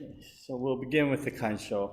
Okay, so we'll begin with the Kansho.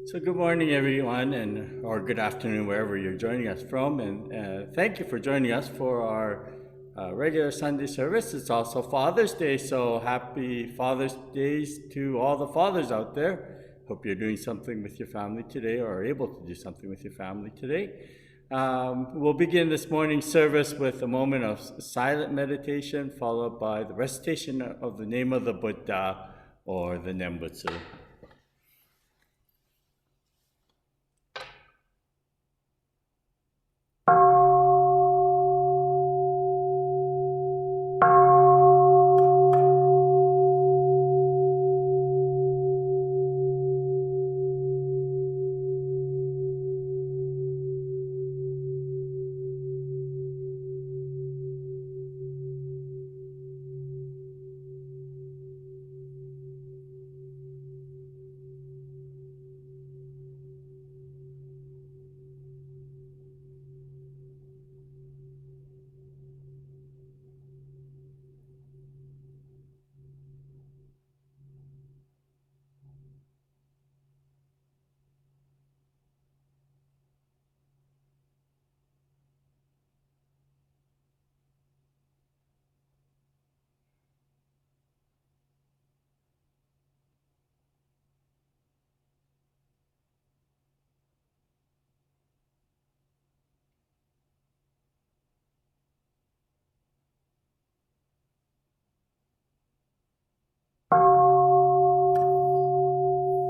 So good morning, everyone, or good afternoon, wherever you're joining us from, and thank you for joining us for our regular Sunday service. It's also Father's Day, so happy Father's Days to all the fathers out there. Hope you're doing something with your family today, or are able to do something with your family today. We'll begin this morning's service with a moment of silent meditation, followed by the recitation of the name of the Buddha, or the Nembutsu.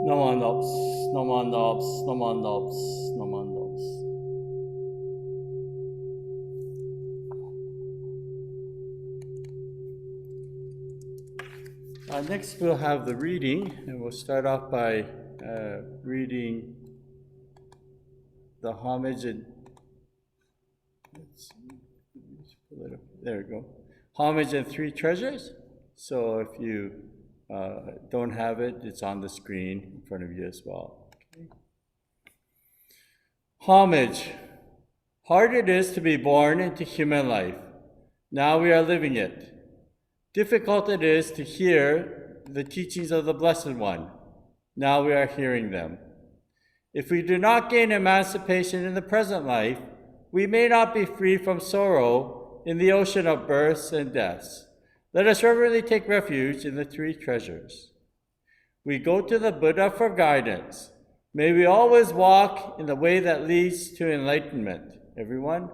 No mandops, no mandops, no mandops, no mandops. Next, we'll have the reading, and we'll start off by reading the homage and let's pull it up. There we go. Homage and Three Treasures. So if you don't have it, it's on the screen in front of you as well. Okay. Homage. Hard it is to be born into human life. Now we are living it. Difficult it is to hear the teachings of the Blessed One. Now we are hearing them. If we do not gain emancipation in the present life, we may not be free from sorrow in the ocean of births and deaths. Let us reverently take refuge in the three treasures. We go to the Buddha for guidance. May we always walk in the way that leads to enlightenment. Everyone?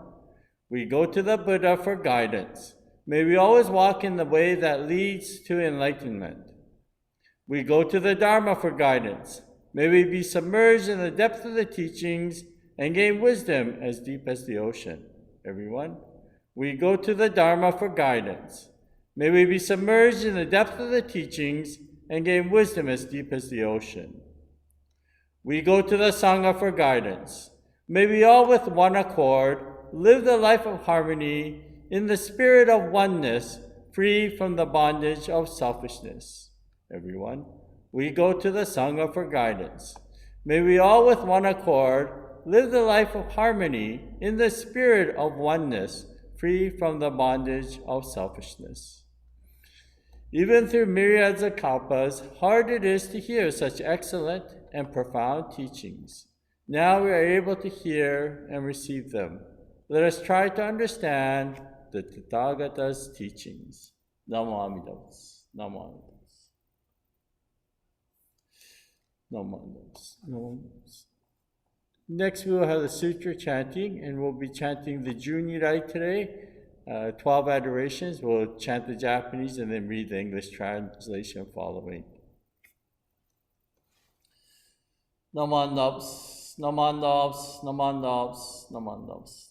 We go to the Buddha for guidance. May we always walk in the way that leads to enlightenment. We go to the Dharma for guidance. May we be submerged in the depth of the teachings and gain wisdom as deep as the ocean. Everyone, we go to the Dharma for guidance. May we be submerged in the depth of the teachings and gain wisdom as deep as the ocean. We go to the Sangha for guidance. May we all with one accord live the life of harmony in the spirit of oneness, free from the bondage of selfishness. Everyone, we go to the Sangha for guidance. May we all with one accord live the life of harmony in the spirit of oneness, free from the bondage of selfishness. Even through myriads of kalpas, hard it is to hear such excellent and profound teachings. Now we are able to hear and receive them. Let us try to understand the Tathagata's teachings. Namo Amida Butsu. Namo Amida Butsu. Namo Amida Butsu. Namo Amida Butsu. Next, we will have the sutra chanting, and we'll be chanting the Junirai today. 12 adorations. We'll chant the Japanese and then read the English translation following. Namo Amida Butsu. Namo Amida Butsu. Namo Amida Butsu. Namo Amida Butsu.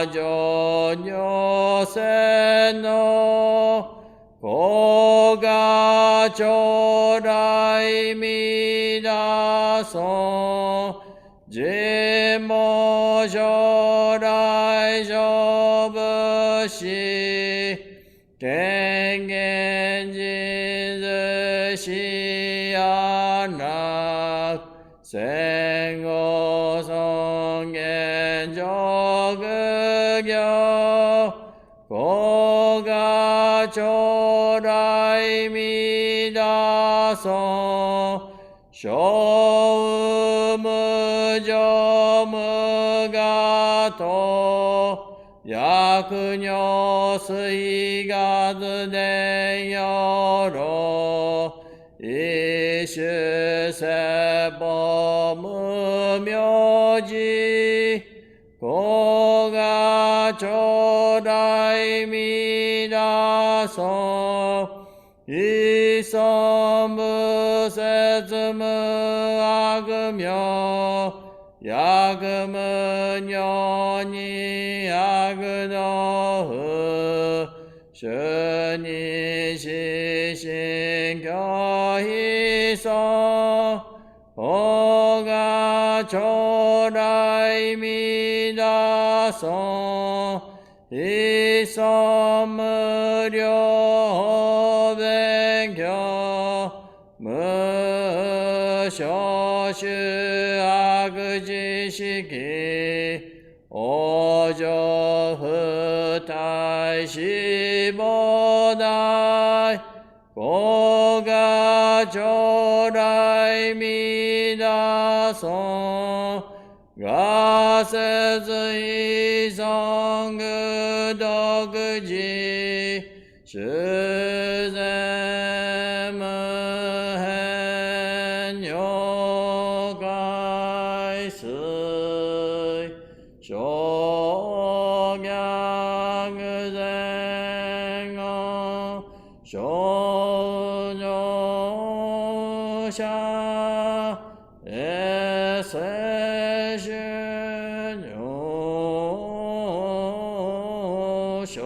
上線の子が将来見出そう自も将来勝負し権限尽ずしやなく戦後尊厳上業子が将来見出そう小無常無我と薬女水がずでよろ一種世母無名字子が将来見出そう一尊無説無悪名薬無如に悪の不主に死心教悲壮子が将来見出そう一尊無量勉強無所主悪知識往生不退死亡大子が将来見出そうがせず依存具独自修善無変如海水小逆前後少女者衛生主女小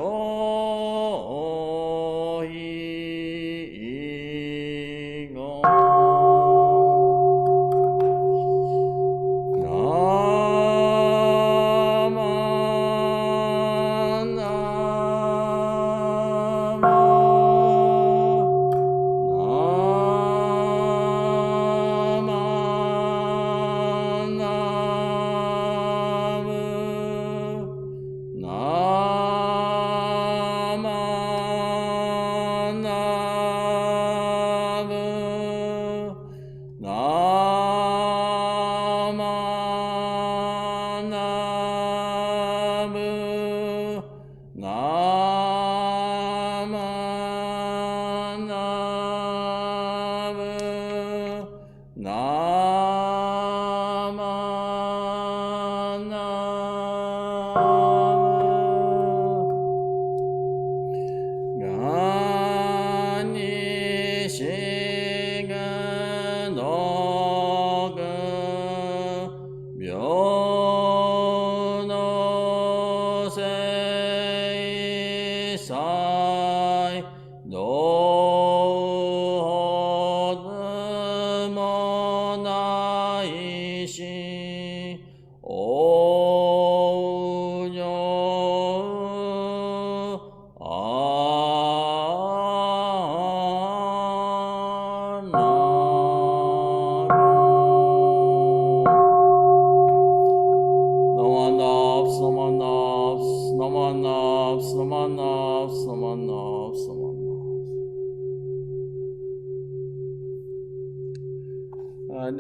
非語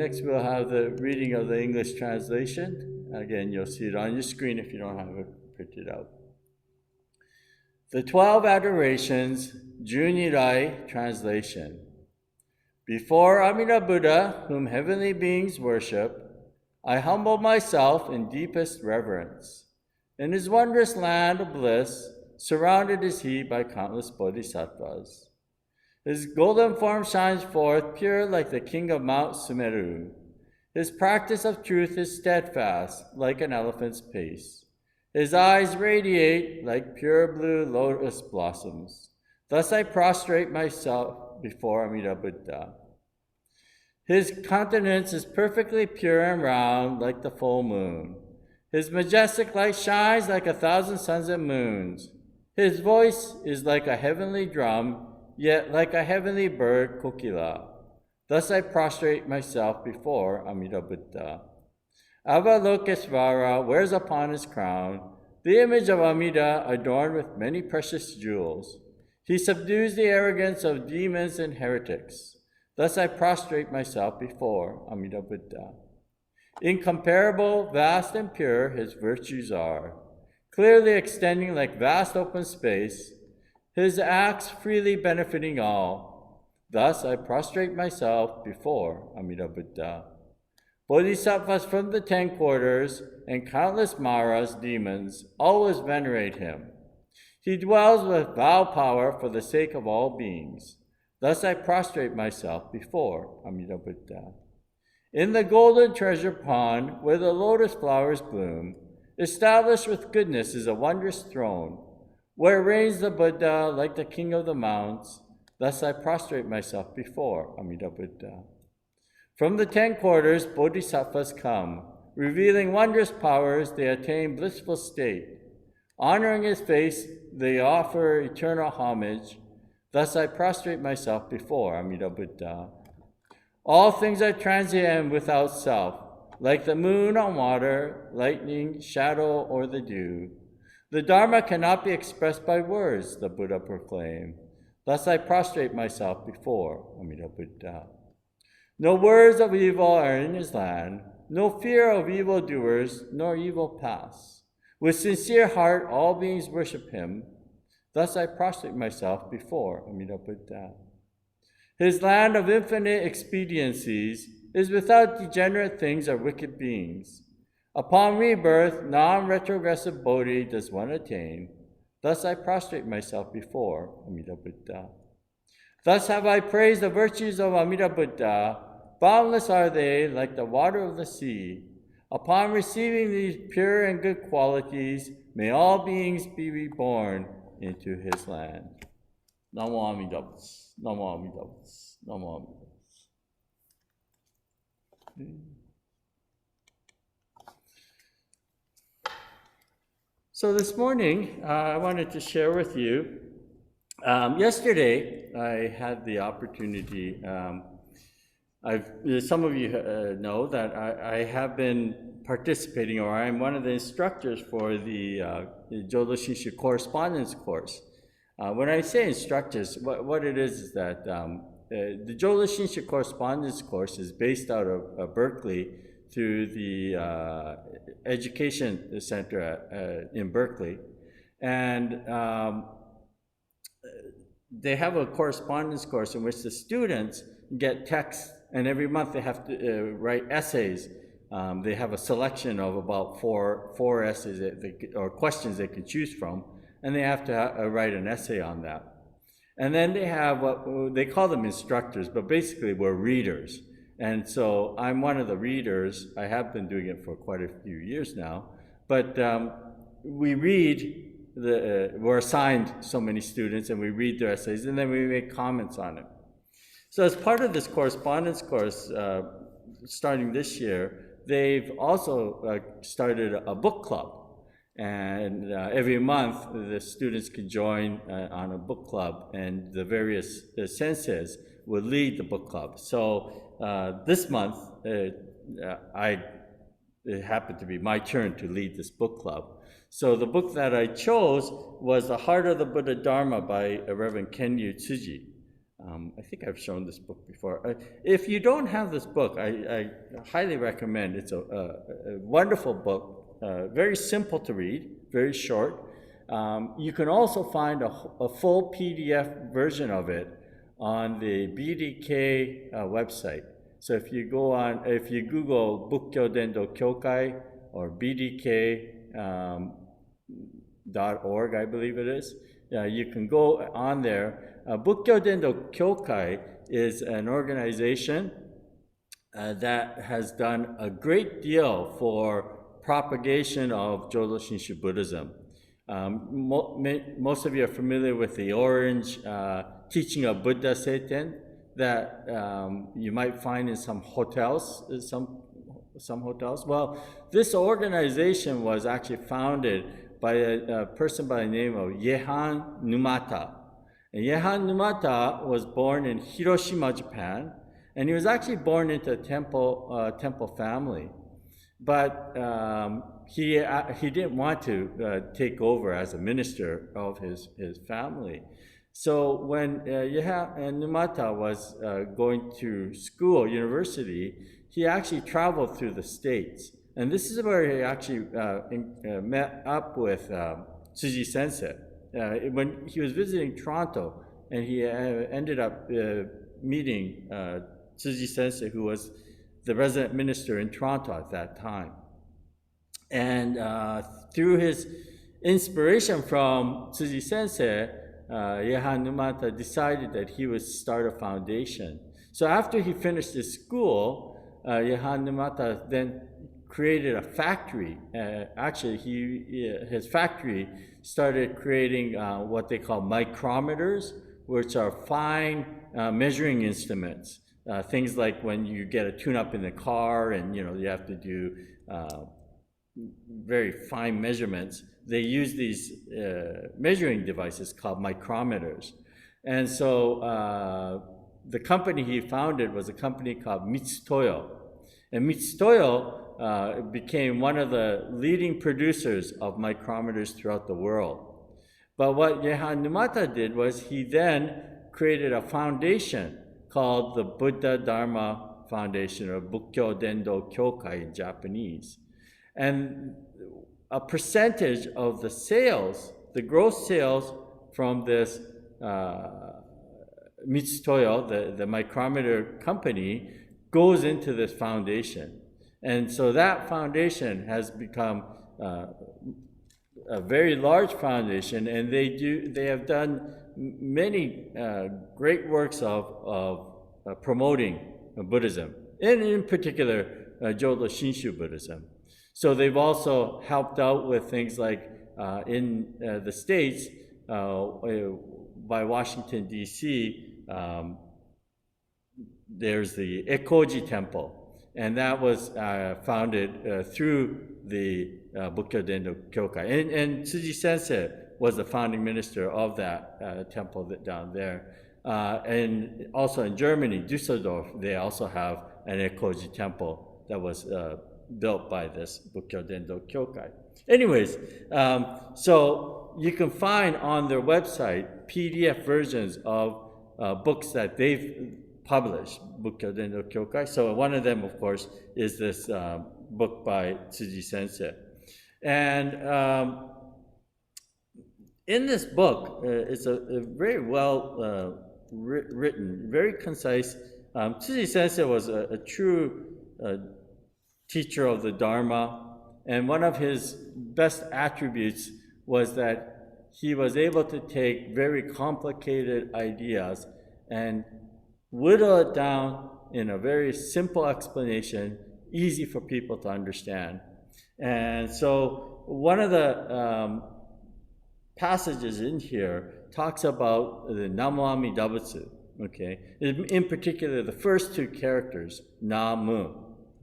Next, we'll have the reading of the English translation. Again, you'll see it on your screen if you don't have it printed out. The 12 Adorations, Junirai translation. Before Amida Buddha, whom heavenly beings worship, I humble myself in deepest reverence. In his wondrous land of bliss, surrounded is he by countless bodhisattvas. His golden form shines forth pure like the king of Mount Sumeru. His practice of truth is steadfast like an elephant's pace. His eyes radiate like pure blue lotus blossoms. Thus I prostrate myself before Amida Buddha. His countenance is perfectly pure and round like the full moon. His majestic light shines like 1,000 suns and moons. His voice is like a heavenly drum, yet like a heavenly bird, kokila. Thus I prostrate myself before Amida Buddha. Avalokitesvara wears upon his crown the image of Amida adorned with many precious jewels. He subdues the arrogance of demons and heretics. Thus I prostrate myself before Amida Buddha. Incomparable, vast, and pure his virtues are, clearly extending like vast open space, his acts freely benefiting all. Thus I prostrate myself before Amida Buddha. Bodhisattvas from the 10 quarters and countless Maras, demons, always venerate him. He dwells with vow power for the sake of all beings. Thus I prostrate myself before Amida Buddha. In the golden treasure pond where the lotus flowers bloom, established with goodness is a wondrous throne, where reigns the Buddha like the king of the mounts. Thus I prostrate myself before Amida Buddha. From the 10 quarters, bodhisattvas come. Revealing wondrous powers, they attain blissful state. Honoring his face, they offer eternal homage. Thus I prostrate myself before Amida Buddha. All things are transient and without self, like the moon on water, lightning, shadow, or the dew. The Dharma cannot be expressed by words, the Buddha proclaimed. Thus I prostrate myself before Amida Buddha. No words of evil are in his land, no fear of evildoers, nor evil paths. With sincere heart, all beings worship him. Thus I prostrate myself before Amida Buddha. His land of infinite expediencies is without degenerate things or wicked beings. Upon rebirth, non-retrogressive bodhi does one attain. Thus I prostrate myself before Amida Buddha. Thus have I praised the virtues of Amida Buddha. Boundless are they like the water of the sea. Upon receiving these pure and good qualities, may all beings be reborn into his land. Namo Amida Butsu. Namo Amida Butsu. Namo Amida Butsu. So this morning, I wanted to share with you. Yesterday, I had the opportunity. Some of you know that I have been participating, or I'm one of the instructors for the Jodo Shinshu correspondence course. When I say instructors, what it is that the Jodo Shinshu correspondence course is based out of Berkeley through the Education Center in Berkeley. And they have a correspondence course in which the students get texts, and every month they have to write essays. They have a selection of about four essays or questions they can choose from, and they have to write an essay on that. And then they have what they call them instructors, but basically we're readers. And so I'm one of the readers. I have been doing it for quite a few years now. But we read, we're assigned so many students, and we read their essays, and then we make comments on it. So as part of this correspondence course, starting this year, they've also started a book club. And every month, the students can join on a book club, and the various senseis will lead the book club. So this month, it happened to be my turn to lead this book club. So the book that I chose was The Heart of the Buddha Dharma by Reverend Kenyu Tsuji. I think I've shown this book before. If you don't have this book, I highly recommend. It's a wonderful book. Very simple to read, very short. You can also find a full PDF version of it on the BDK website. So if you Google Bukkyo Dendo Kyokai or BDK.org, I believe it is, you can go on there. Bukkyo Dendo Kyokai is an organization that has done a great deal for propagation of Jodo Shinshu Buddhism. Most of you are familiar with the orange teaching of Buddha Seiten that you might find in some hotels, some hotels. Well, this organization was actually founded by a person by the name of Yehan Numata. And Yehan Numata was born in Hiroshima, Japan, and he was actually born into a temple family. But he didn't want to take over as a minister of his family. So when Yehan Numata was going to school, university, he actually traveled through the States. And this is where he actually met up with Tsuji Sensei. When he was visiting Toronto, and he ended up meeting Tsuji Sensei, who was the resident minister in Toronto at that time. And through his inspiration from Tsuji Sensei, Yehan Numata decided that he would start a foundation. So after he finished his school, Yehan Numata then created a factory. Actually, his factory started creating what they call micrometers, which are fine measuring instruments. Things like when you get a tune-up in the car and you have to do very fine measurements, they use these measuring devices called micrometers. And so the company he founded was a company called Mitsutoyo. And Mitsutoyo became one of the leading producers of micrometers throughout the world. But what Yehan Numata did was he then created a foundation called the Buddha Dharma Foundation, or Bukkyo Dendo Kyokai in Japanese. And a percentage of the sales, the gross sales from this Mitsutoyo, the micrometer company, goes into this foundation. And so that foundation has become a very large foundation, and they have done many great works of promoting Buddhism, and in particular Jodo Shinshu Buddhism. So they've also helped out with things like in the States, by Washington, D.C., there's the Ekoji Temple, and that was founded through the Bukkyo Dendo Kyokai. And Tsuji Sensei was the founding minister of that temple down there. And also in Germany, Dusseldorf, they also have an Ekoji temple that was built by this Bukkyo Dendo Kyokai. Anyways, so you can find on their website PDF versions of books that they've published, Bukkyo Dendo Kyokai. So one of them, of course, is this book by Tsuji Sensei. And in this book, it's a very well written, very concise. Tsuji Sensei was a true teacher of the Dharma, and one of his best attributes was that he was able to take very complicated ideas and whittle it down in a very simple explanation, easy for people to understand. And so one of the passages in here talks about the Namo Amida Butsu, okay? In particular, the first two characters, Namu,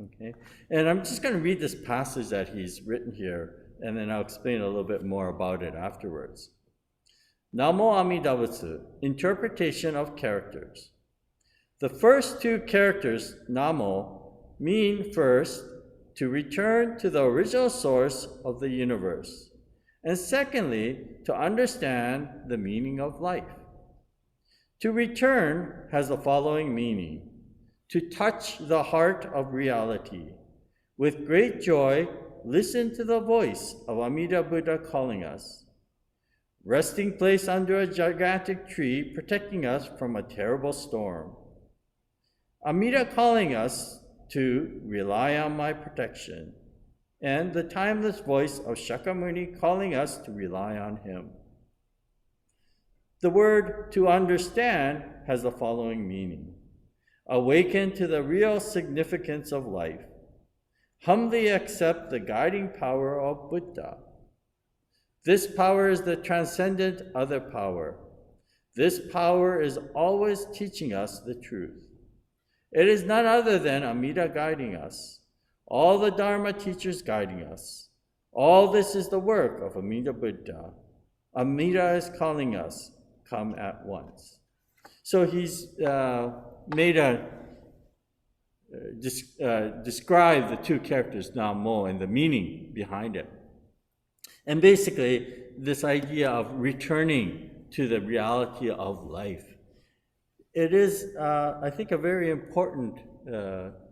okay? And I'm just going to read this passage that he's written here, and then I'll explain a little bit more about it afterwards. Namo Amida Butsu, interpretation of characters. The first two characters, Namo, mean first, to return to the original source of the universe, and secondly, to understand the meaning of life. To return has the following meaning: to touch the heart of reality. With great joy, listen to the voice of Amida Buddha calling us. Resting place under a gigantic tree, protecting us from a terrible storm. Amida calling us to rely on my protection, and the timeless voice of Shakyamuni calling us to rely on him. The word to understand has the following meaning: awaken to the real significance of life. Humbly accept the guiding power of Buddha. This power is the transcendent other power. This power is always teaching us the truth. It is none other than Amida guiding us, all the Dharma teachers guiding us. All this is the work of Amida Buddha. Amida is calling us, come at once. So he's made a describe the two characters Namo and the meaning behind it. And basically, this idea of returning to the reality of life. It is, I think, a very important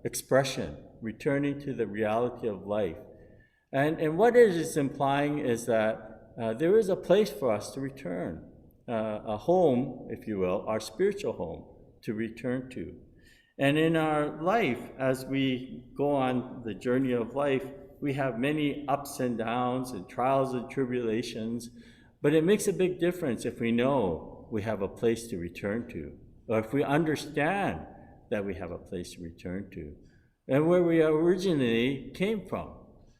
expression, returning to the reality of life. And what it is implying is that there is a place for us to return, a home, if you will, our spiritual home to return to. And in our life, as we go on the journey of life, we have many ups and downs and trials and tribulations, but it makes a big difference if we know we have a place to return to, or if we understand that we have a place to return to. And where we originally came from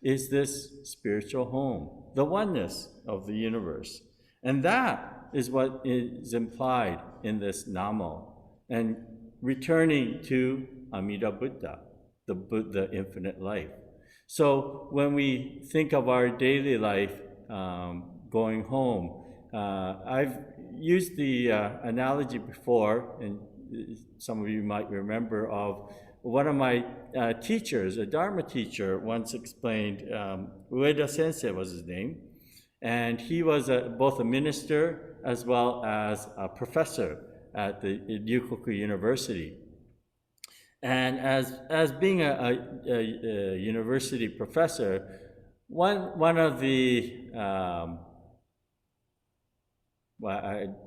is this spiritual home, the oneness of the universe. And that is what is implied in this Namo, and returning to Amida Buddha, the infinite life. So when we think of our daily life going home, I've used the analogy before, and some of you might remember, of one of my teachers, a Dharma teacher, once explained, Ueda Sensei was his name, and he was both a minister as well as a professor at the Ryukoku University. And as being a university professor, one of the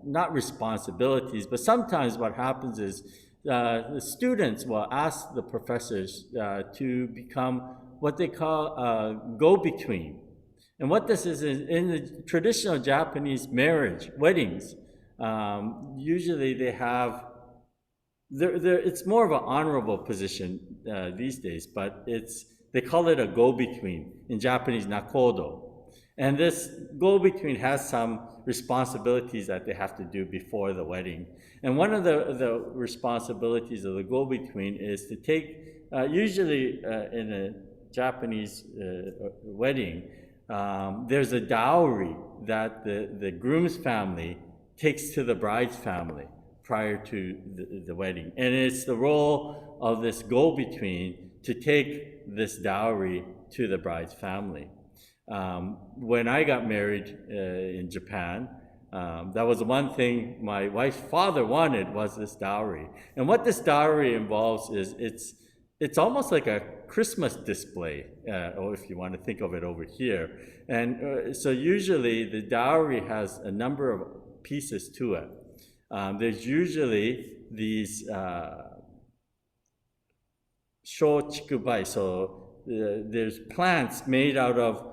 not responsibilities, but sometimes what happens is the students will ask the professors to become what they call a go-between. And what this is in the traditional Japanese marriage, weddings, usually they have, it's more of an honorable position these days, but they call it a go-between, in Japanese, nakodo. And this go-between has some responsibilities that they have to do before the wedding. And one of the responsibilities of the go-between is to take, usually in a Japanese wedding, there's a dowry that the groom's family takes to the bride's family prior to the wedding. And it's the role of this go-between to take this dowry to the bride's family. When I got married in Japan, that was one thing my wife's father wanted, was this dowry. And what this dowry involves is it's almost like a Christmas display, or if you want to think of it over here. And so usually the dowry has a number of pieces to it. There's usually these shochikubai, so there's plants made out of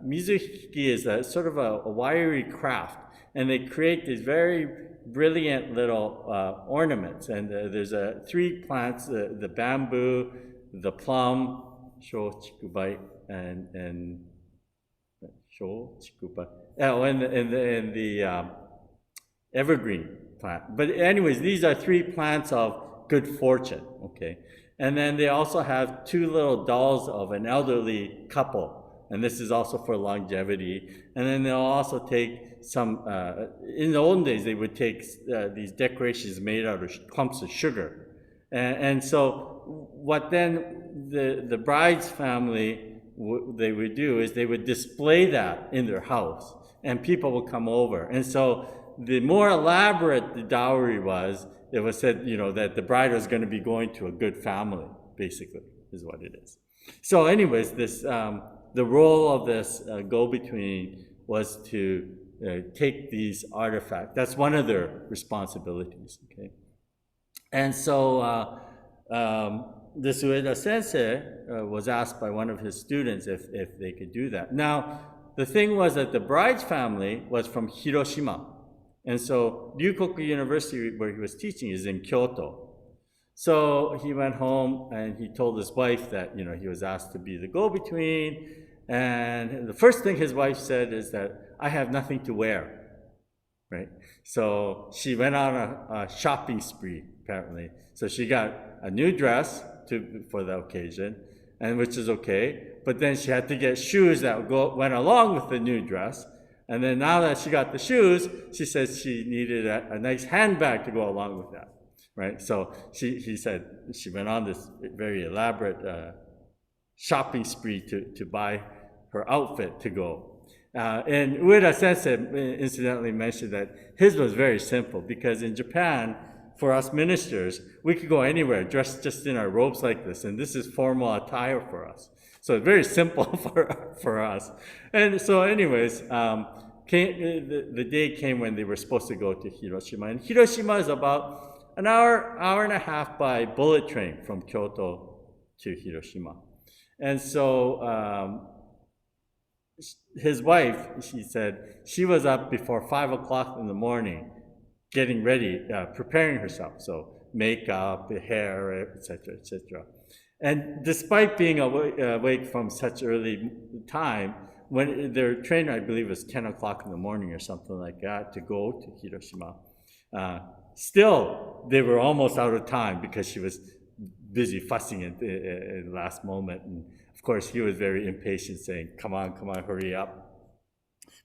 mizuhiki is a sort of a wiry craft, and they create these very brilliant little ornaments. And there's three plants: the bamboo, the plum, shochikubai, and shochikubai. Oh, and the evergreen plant. But anyways, these are three plants of good fortune. Okay. And then they also have two little dolls of an elderly couple, and this is also for longevity. And then they'll also take some, in the olden days, they would take these decorations made out of clumps of sugar. And so what then the bride's family, they would do is they would display that in their house, and people would come over. And so the more elaborate the dowry was, it was said, that the bride was going to be going to a good family, basically, is what it is. So anyways, the role of this go-between was to take these artifacts. That's one of their responsibilities, okay? And so this Ueda Sensei was asked by one of his students if they could do that. Now, the thing was that the bride's family was from Hiroshima. And so Ryukoku University, where he was teaching, is in Kyoto. So he went home and he told his wife that, he was asked to be the go-between. And the first thing his wife said is that, I have nothing to wear, right? So she went on a shopping spree, apparently. So she got a new dress for the occasion, and which is okay. But then she had to get shoes that went along with the new dress. And then now that she got the shoes, she says she needed a nice handbag to go along with that, right? So he said she went on this very elaborate shopping spree to buy her outfit to go. And Ueda Sensei incidentally mentioned that his was very simple, because in Japan, for us ministers, we could go anywhere dressed just in our robes like this, and this is formal attire for us. So it's very simple for us. And so anyways, the day came when they were supposed to go to Hiroshima. And Hiroshima is about an hour and a half by bullet train from Kyoto to Hiroshima. And so his wife, she said, she was up before 5 o'clock in the morning, getting ready, preparing herself. So makeup, hair, etc., etc. And despite being awake from such early time, when their train, I believe, was 10 o'clock in the morning or something like that to go to Hiroshima, still they were almost out of time because she was busy fussing at the last moment. And of course, he was very impatient, saying, come on, hurry up.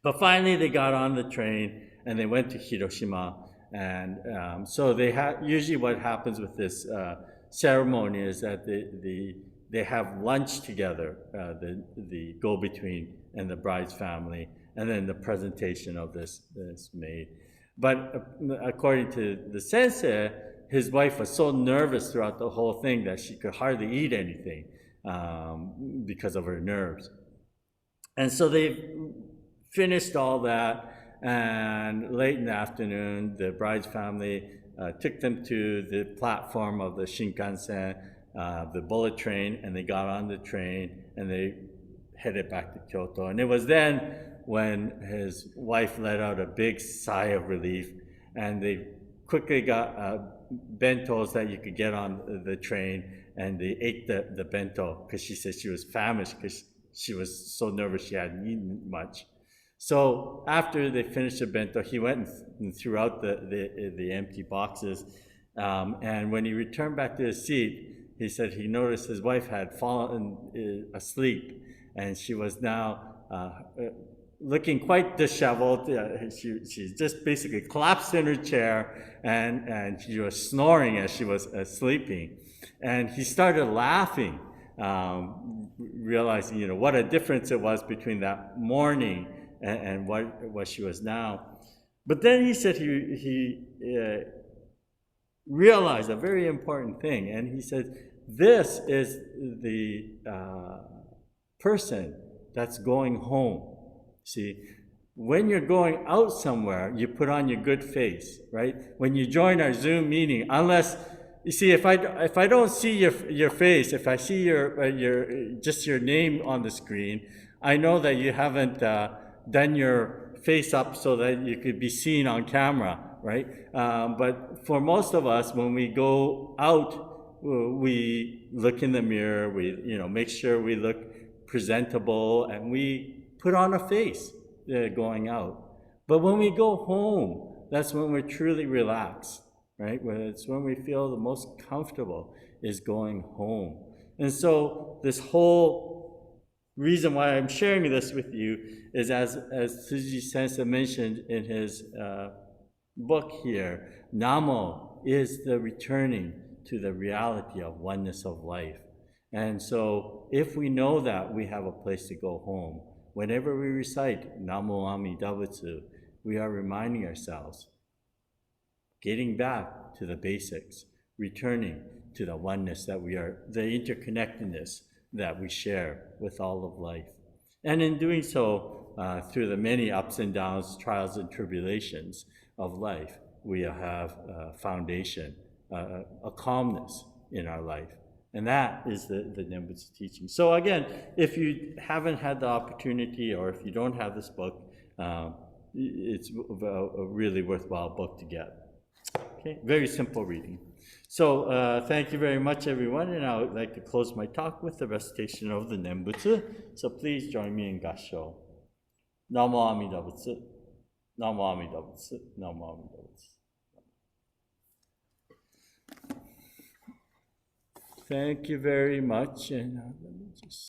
But finally, they got on the train and they went to Hiroshima. And so they usually what happens with this ceremony is that they have lunch together, the go-between and the bride's family, and then the presentation of this maid. But according to the sensei, his wife was so nervous throughout the whole thing that she could hardly eat anything because of her nerves. And so they finished all that, and late in the afternoon, the bride's family took them to the platform of the Shinkansen, the bullet train, and they got on the train and they headed back to Kyoto. And it was then when his wife let out a big sigh of relief, and they quickly got bentos that you could get on the train, and they ate the bento because she said she was famished because she was so nervous she hadn't eaten much. So after they finished the bento, he went and threw out the empty boxes. And when he returned back to his seat, he said he noticed his wife had fallen asleep, and she was now looking quite disheveled. She just basically collapsed in her chair, and she was snoring as she was sleeping. And he started laughing, realizing, what a difference it was between that morning and what she was now. But then he said he realized a very important thing, and he said, this is the person that's going home. See, when you're going out somewhere, you put on your good face, right? When you join our Zoom meeting, unless, you see, if I don't see your face, if I see just your name on the screen, I know that you haven't done your face up so that you could be seen on camera, right? But for most of us, when we go out, we look in the mirror, we make sure we look presentable, and we put on a face going out. But when we go home, that's when we're truly relaxed, right? It's when we feel the most comfortable is going home. And so this whole reason why I'm sharing this with you is, as Tsuji Sensei mentioned in his book here, Namo is the returning to the reality of oneness of life. And so if we know that we have a place to go home, whenever we recite Namo Amida Butsu, we are reminding ourselves, getting back to the basics, returning to the oneness that we are, the interconnectedness that we share with all of life. And in doing so, through the many ups and downs, trials and tribulations of life, we have a foundation, a calmness in our life. And that is the Nembutsu teaching. So again, if you haven't had the opportunity, or if you don't have this book, it's a really worthwhile book to get. Okay, very simple reading. So thank you very much, everyone, and I would like to close my talk with the recitation of the Nembutsu. So please join me in Gassho. Namo Amida Butsu, Namo Amida Butsu, Namo Amida Butsu. Thank you very much, and let me just